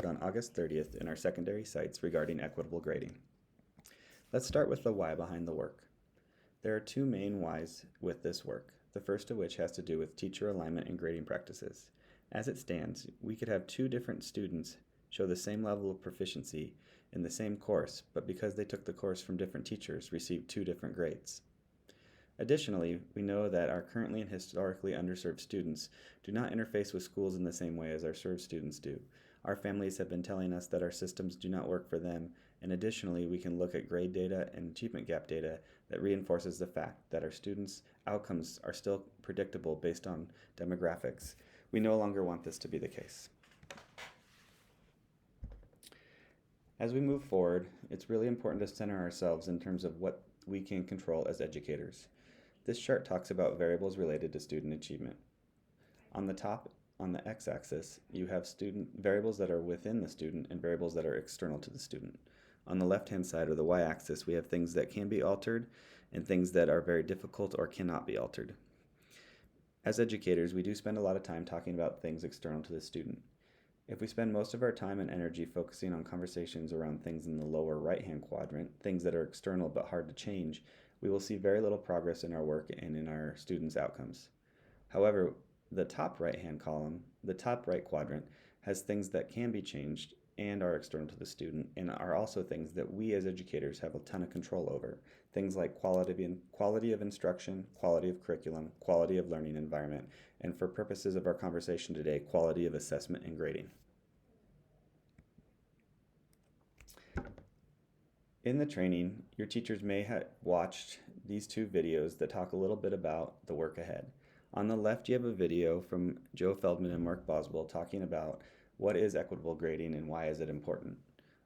on August 30th in our secondary sites regarding equitable grading. Let's start with the why behind the work. There are two main whys with this work, the first of which has to do with teacher alignment and grading practices. As it stands, we could have two different students show the same level of proficiency in the same course, but because they took the course from different teachers, receive two different grades. Additionally, we know that our currently and historically underserved students do not interface with schools in the same way as our served students do. Our families have been telling us that our systems do not work for them, and additionally, we can look at grade data and achievement gap data that reinforces the fact that our students' outcomes are still predictable based on demographics. We no longer want this to be the case. As we move forward, it's really important to center ourselves in terms of what we can control as educators. This chart talks about variables related to student achievement. On the top, on the x-axis, you have student variables that are within the student and variables that are external to the student. On the left-hand side, or the y-axis, we have things that can be altered and things that are very difficult or cannot be altered. As educators, we do spend a lot of time talking about things external to the student. If we spend most of our time and energy focusing on conversations around things in the lower right-hand quadrant, things that are external but hard to change, we will see very little progress in our work and in our students' outcomes. However, the top right-hand column, the top right quadrant, has things that can be changed and are external to the student and are also things that we as educators have a ton of control over. Things like quality of instruction, quality of curriculum, quality of learning environment, and for purposes of our conversation today, quality of assessment and grading. In the training, your teachers may have watched these two videos that talk a little bit about the work ahead. On the left, you have a video from Joe Feldman and Mark Boswell talking about what is equitable grading and why is it important.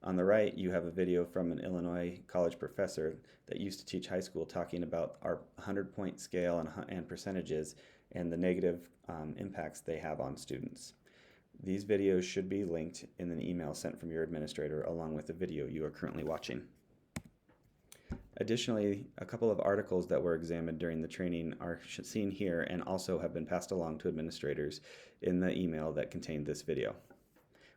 On the right, you have a video from an Illinois college professor that used to teach high school talking about our 100-point scale and percentages and the negative impacts they have on students. These videos should be linked in an email sent from your administrator along with the video you are currently watching. Additionally, a couple of articles that were examined during the training are seen here and also have been passed along to administrators in the email that contained this video.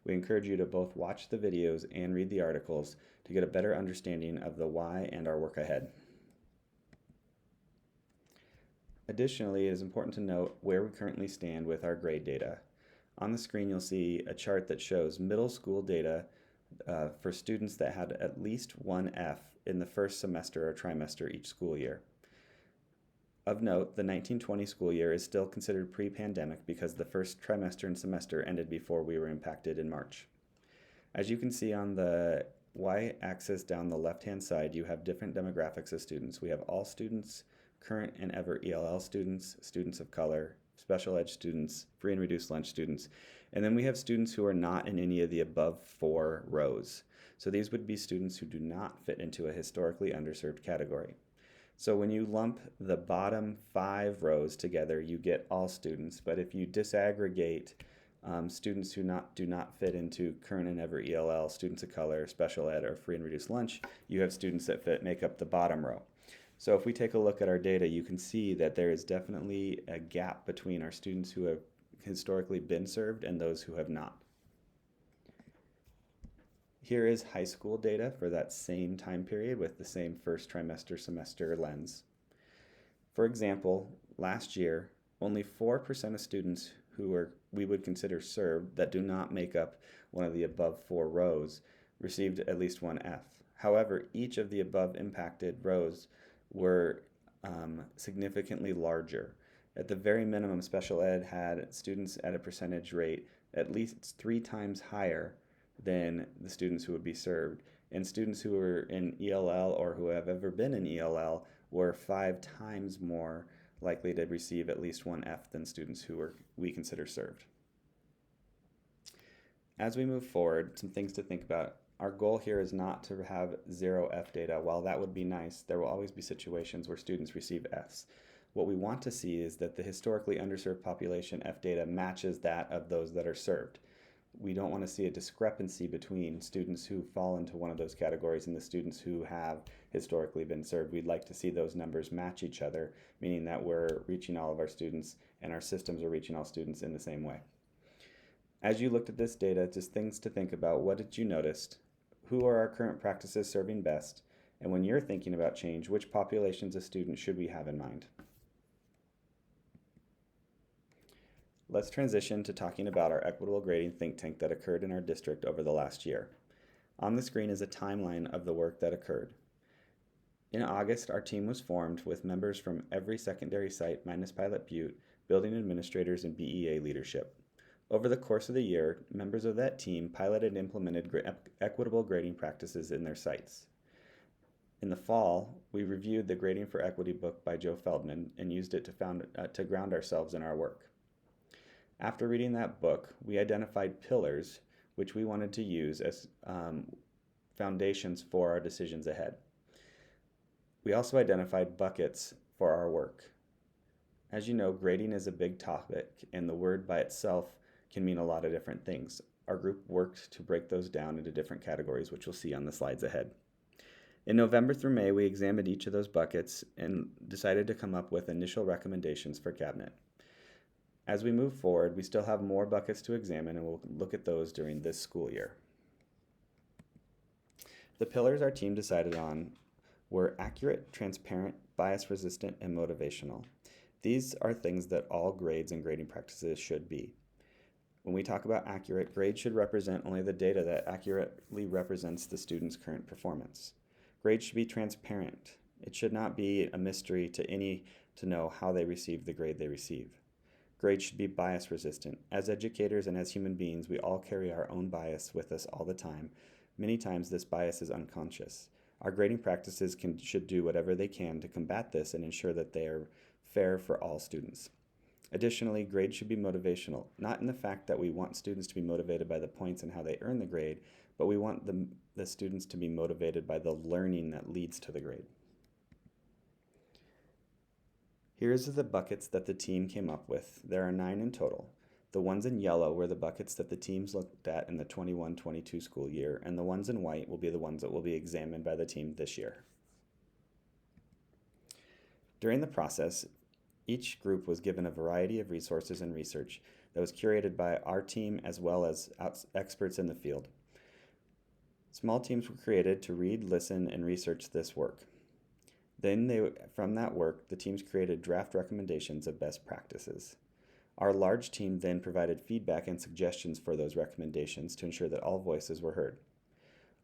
We encourage you to both watch the videos and read the articles to get a better understanding of the why and our work ahead. Additionally, it is important to note where we currently stand with our grade data. On the screen, you'll see a chart that shows middle school data for students that had at least one F in the first semester or trimester each school year. Of note, the 1920 school year is still considered pre-pandemic because the first trimester and semester ended before we were impacted in March. As you can see on the y-axis down the left-hand side, you have different demographics of students. We have all students, current and ever ELL students, students of color, special ed students, free and reduced lunch students, and then we have students who are not in any of the above four rows. So these would be students who do not fit into a historically underserved category. So when you lump the bottom 5 rows together, you get all students, but if you disaggregate students who do not fit into current and ever ELL, students of color, special ed, or free and reduced lunch, you have students that make up the bottom row. So if we take a look at our data, you can see that there is definitely a gap between our students who have historically been served and those who have not. Here is high school data for that same time period with the same first trimester semester lens. For example, last year, only 4% of students who we would consider served that do not make up one of the above 4 rows received at least one F. However, each of the above impacted rows were significantly larger. At the very minimum, special ed had students at a percentage rate at least 3 times higher than the students who would be served. And students who were in ELL or who have ever been in ELL were 5 times more likely to receive at least one F than students who we consider served. As we move forward, some things to think about. Our goal here is not to have 0 F data. While that would be nice, there will always be situations where students receive Fs. What we want to see is that the historically underserved population F data matches that of those that are served. We don't want to see a discrepancy between students who fall into one of those categories and the students who have historically been served. We'd like to see those numbers match each other, meaning that we're reaching all of our students and our systems are reaching all students in the same way. As you looked at this data, just things to think about. What did you notice? Who are our current practices serving best? And when you're thinking about change, which populations of students should we have in mind? Let's transition to talking about our equitable grading think tank that occurred in our district over the last year. On the screen is a timeline of the work that occurred. In August, our team was formed with members from every secondary site minus Pilot Butte, building administrators, and BEA leadership. Over the course of the year, members of that team piloted and implemented equitable grading practices in their sites. In the fall, we reviewed the Grading for Equity book by Joe Feldman and used it to ground ourselves in our work. After reading that book, we identified pillars which we wanted to use as foundations for our decisions ahead. We also identified buckets for our work. As you know, grading is a big topic, and the word by itself can mean a lot of different things. Our group worked to break those down into different categories, which you'll see on the slides ahead. In November through May, we examined each of those buckets and decided to come up with initial recommendations for cabinet. As we move forward, we still have more buckets to examine, and we'll look at those during this school year. The pillars our team decided on were accurate, transparent, bias-resistant, and motivational. These are things that all grades and grading practices should be. When we talk about accurate, grades should represent only the data that accurately represents the student's current performance. Grades should be transparent. It should not be a mystery to know how they receive the grade they receive. Grades should be bias resistant. As educators and as human beings, we all carry our own bias with us all the time. Many times this bias is unconscious. Our grading practices should do whatever they can to combat this and ensure that they are fair for all students. Additionally, grades should be motivational, not in the fact that we want students to be motivated by the points and how they earn the grade, but we want the students to be motivated by the learning that leads to the grade. Here's the buckets that the team came up with. There are 9 in total. The ones in yellow were the buckets that the teams looked at in the 21-22 school year, and the ones in white will be the ones that will be examined by the team this year. During the process, each group was given a variety of resources and research that was curated by our team as well as experts in the field. Small teams were created to read, listen, and research this work. Then from that work, the teams created draft recommendations of best practices. Our large team then provided feedback and suggestions for those recommendations to ensure that all voices were heard.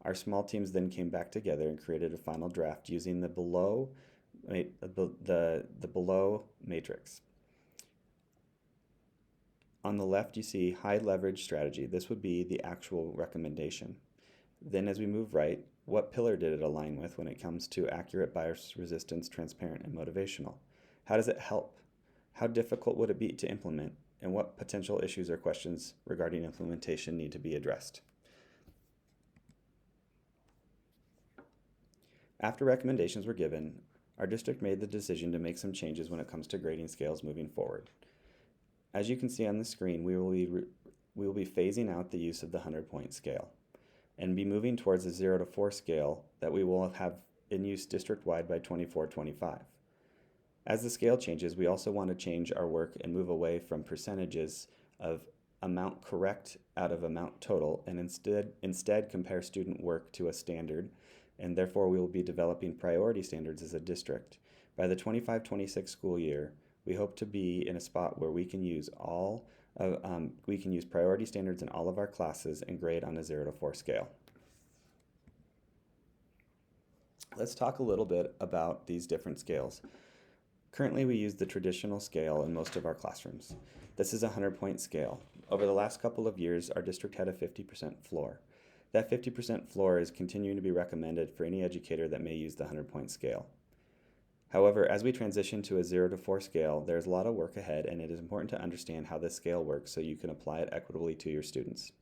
Our small teams then came back together and created a final draft using the below matrix. On the left, you see high leverage strategy. This would be the actual recommendation. Then as we move right, what pillar did it align with when it comes to accurate, bias resistance, transparent, and motivational? How does it help? How difficult would it be to implement? And what potential issues or questions regarding implementation need to be addressed? After recommendations were given, our district made the decision to make some changes when it comes to grading scales moving forward. As you can see on the screen, we will be phasing out the use of the 100-point scale and be moving towards a 0 to 4 scale that we will have in use district-wide by 24-25. As the scale changes, we also want to change our work and move away from percentages of amount correct out of amount total and instead compare student work to a standard, and therefore we will be developing priority standards as a district. By the 25-26 school year, we hope to be in a spot where we can use priority standards in all of our classes and grade on a 0 to 4 scale. Let's talk a little bit about these different scales. Currently, we use the traditional scale in most of our classrooms. This is a 100-point scale. Over the last couple of years, our district had a 50% floor. That 50% floor is continuing to be recommended for any educator that may use the 100-point scale. However, as we transition to a 0 to 4 scale, there's a lot of work ahead, and it is important to understand how this scale works so you can apply it equitably to your students.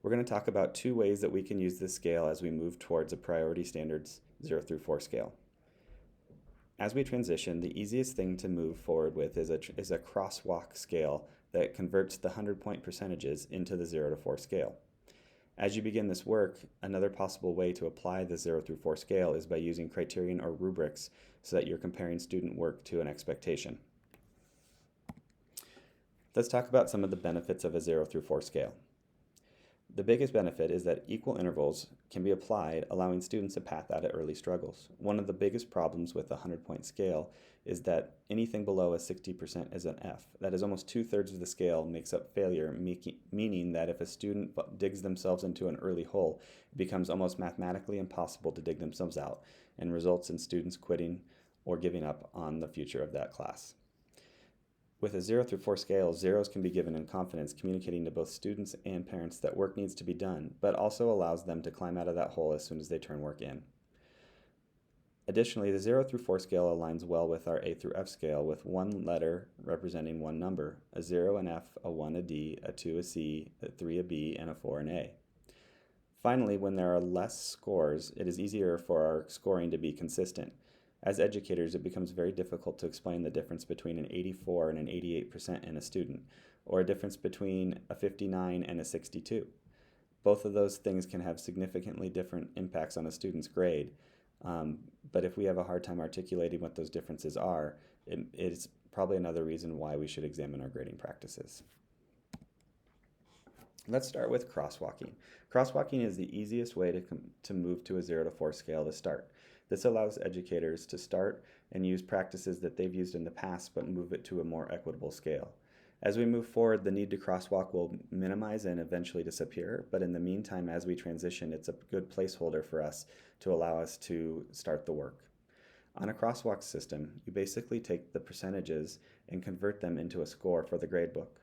We're going to talk about 2 ways that we can use this scale as we move towards a priority standards 0 through 4 scale. As we transition, the easiest thing to move forward with is a crosswalk scale that converts the 100-point percentages into the 0 to 4 scale. As you begin this work, another possible way to apply the 0 through 4 scale is by using criterion or rubrics so that you're comparing student work to an expectation. Let's talk about some of the benefits of a 0 through 4 scale. The biggest benefit is that equal intervals can be applied, allowing students a path out of early struggles. One of the biggest problems with a 100-point scale is that anything below a 60% is an F. That is, almost 2/3 of the scale makes up failure, meaning that if a student digs themselves into an early hole, it becomes almost mathematically impossible to dig themselves out and results in students quitting or giving up on the future of that class. With a 0 through 4 scale, zeros can be given in confidence, communicating to both students and parents that work needs to be done, but also allows them to climb out of that hole as soon as they turn work in. Additionally, the 0 through 4 scale aligns well with our A through F scale, with one letter representing one number: a 0 an F, a 1 a D, a 2 a C, a 3 a B, and a 4 an A. Finally, when there are less scores, it is easier for our scoring to be consistent. As educators, it becomes very difficult to explain the difference between an 84 and an 88% in a student, or a difference between a 59 and a 62. Both of those things can have significantly different impacts on a student's grade, but if we have a hard time articulating what those differences are, it's probably another reason why we should examine our grading practices. Let's start with crosswalking. Crosswalking is the easiest way to move to a 0 to 4 scale to start. This allows educators to start and use practices that they've used in the past, but move it to a more equitable scale. As we move forward, the need to crosswalk will minimize and eventually disappear, but in the meantime, as we transition, it's a good placeholder for us to allow us to start the work. On a crosswalk system, you basically take the percentages and convert them into a score for the gradebook.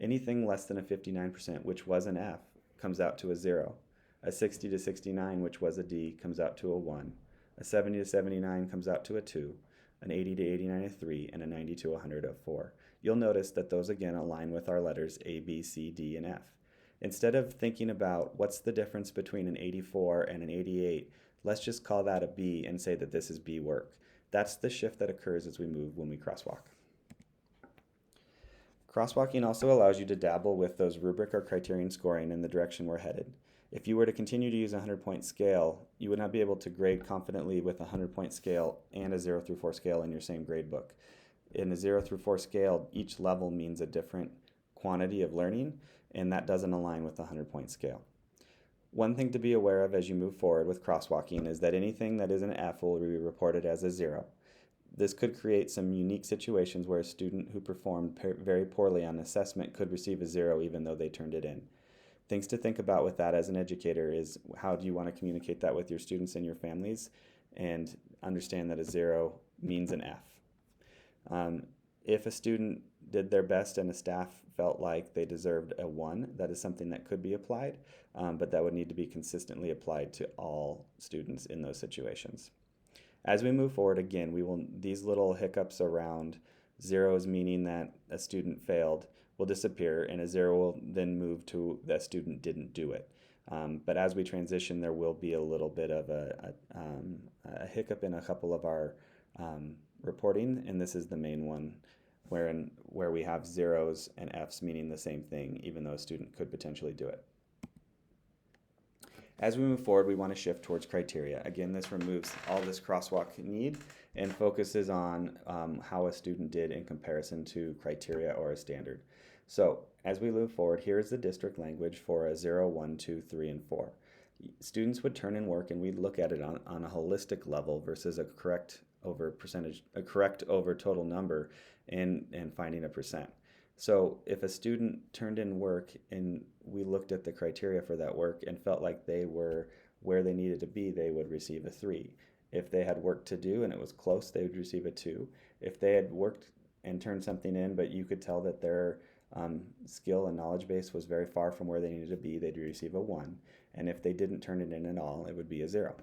Anything less than a 59%, which was an F, comes out to a 0. A 60 to 69, which was a D, comes out to a 1. A 70 to 79 comes out to a 2, an 80 to 89 a 3, and a 90 to 100 a 4. You'll notice that those again align with our letters A, B, C, D, and F. Instead of thinking about what's the difference between an 84 and an 88, let's just call that a B and say that this is B work. That's the shift that occurs as we move when we crosswalk. Crosswalking also allows you to dabble with those rubric or criterion scoring in the direction we're headed. If you were to continue to use a 100-point scale, you would not be able to grade confidently with a 100-point scale and a 0 through 4 scale in your same grade book. In a 0 through 4 scale, each level means a different quantity of learning, and that doesn't align with the 100-point scale. One thing to be aware of as you move forward with crosswalking is that anything that is an F will be reported as a 0. This could create some unique situations where a student who performed very poorly on assessment could receive a 0 even though they turned it in. Things to think about with that as an educator is how do you want to communicate that with your students and your families, and understand that a 0 means an F. If a student did their best and a staff felt like they deserved a 1, that is something that could be applied, but that would need to be consistently applied to all students in those situations. As we move forward, again, these little hiccups around zeros meaning that a student failed will disappear, and a 0 will then move to the student didn't do it. But as we transition, there will be a little bit of a hiccup in a couple of our reporting, and this is the main one where we have zeros and Fs meaning the same thing, even though a student could potentially do it. As we move forward, we want to shift towards criteria. Again, this removes all this crosswalk need and focuses on how a student did in comparison to criteria or a standard. So as we move forward, here's the district language for a 0, 1, 2, 3, and 4. Students would turn in work and we'd look at it on a holistic level versus a correct over total number and finding a percent. So if a student turned in work and we looked at the criteria for that work and felt like they were where they needed to be, they would receive a 3. If they had work to do and it was close, they would receive a 2. If they had worked and turned something in, but you could tell that their skill and knowledge base was very far from where they needed to be, they'd receive a 1. And if they didn't turn it in at all, it would be a 0.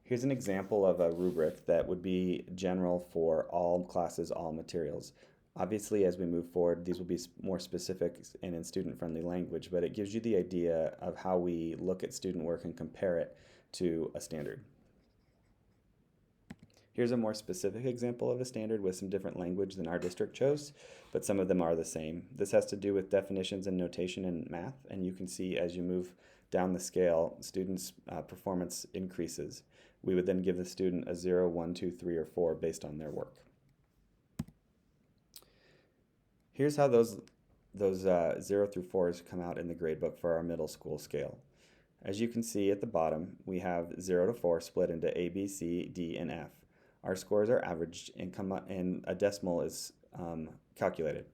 Here's an example of a rubric that would be general for all classes, all materials. Obviously, as we move forward, these will be more specific and in student-friendly language, but it gives you the idea of how we look at student work and compare it to a standard. Here's a more specific example of a standard with some different language than our district chose, but some of them are the same. This has to do with definitions and notation in math, and you can see as you move down the scale, students' performance increases. We would then give the student a 0, 1, 2, 3, or 4 based on their work. Here's how those 0 through 4s come out in the gradebook for our middle school scale. As you can see at the bottom, we have 0 to 4 split into A, B, C, D, and F. Our scores are averaged and a decimal is calculated.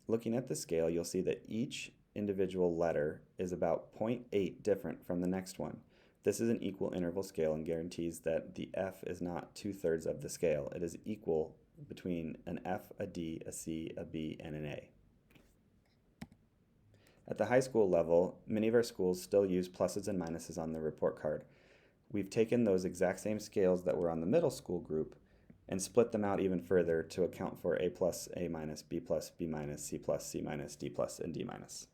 Looking at the scale, you'll see that each individual letter is about 0.8 different from the next one. This is an equal interval scale and guarantees that the F is not 2/3 of the scale. It is equal between an F, a D, a C, a B, and an A. At the high school level, many of our schools still use pluses and minuses on the report card. We've taken those exact same scales that were on the middle school group and split them out even further to account for A plus, A minus, B plus, B minus, C plus, C minus, D plus, and D minus.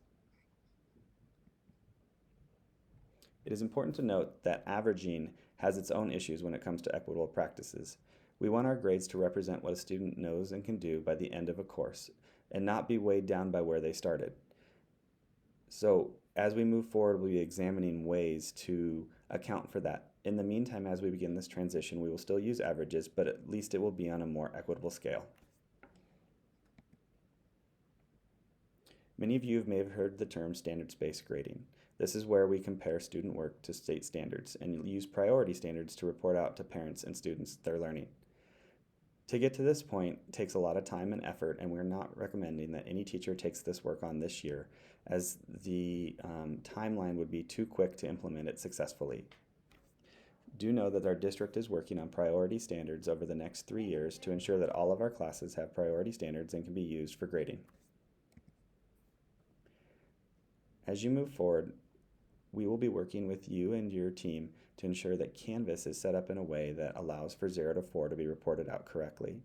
It is important to note that averaging has its own issues when it comes to equitable practices. We want our grades to represent what a student knows and can do by the end of a course and not be weighed down by where they started. So as we move forward, we'll be examining ways to account for that. In the meantime, as we begin this transition, we will still use averages, but at least it will be on a more equitable scale. Many of you may have heard the term standards-based grading. This is where we compare student work to state standards and use priority standards to report out to parents and students their learning. To get to this point takes a lot of time and effort, and we're not recommending that any teacher takes this work on this year, as the timeline would be too quick to implement it successfully. Do know that our district is working on priority standards over the next 3 years to ensure that all of our classes have priority standards and can be used for grading. As you move forward, we will be working with you and your team to ensure that Canvas is set up in a way that allows for 0 to 4 to be reported out correctly.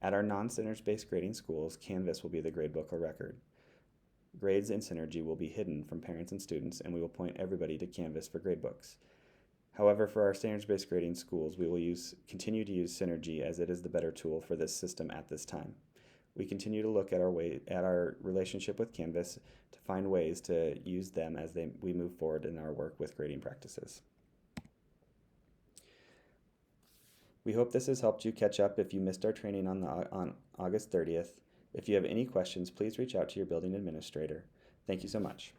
At our non-standards-based grading schools, Canvas will be the gradebook of record. Grades in Synergy will be hidden from parents and students, and we will point everybody to Canvas for gradebooks. However, for our standards-based grading schools, we will continue to use Synergy as it is the better tool for this system at this time. We continue to look at our relationship with Canvas to find ways to use them as we move forward in our work with grading practices. We hope this has helped you catch up if you missed our training on August 30th. If you have any questions, please reach out to your building administrator. Thank you so much.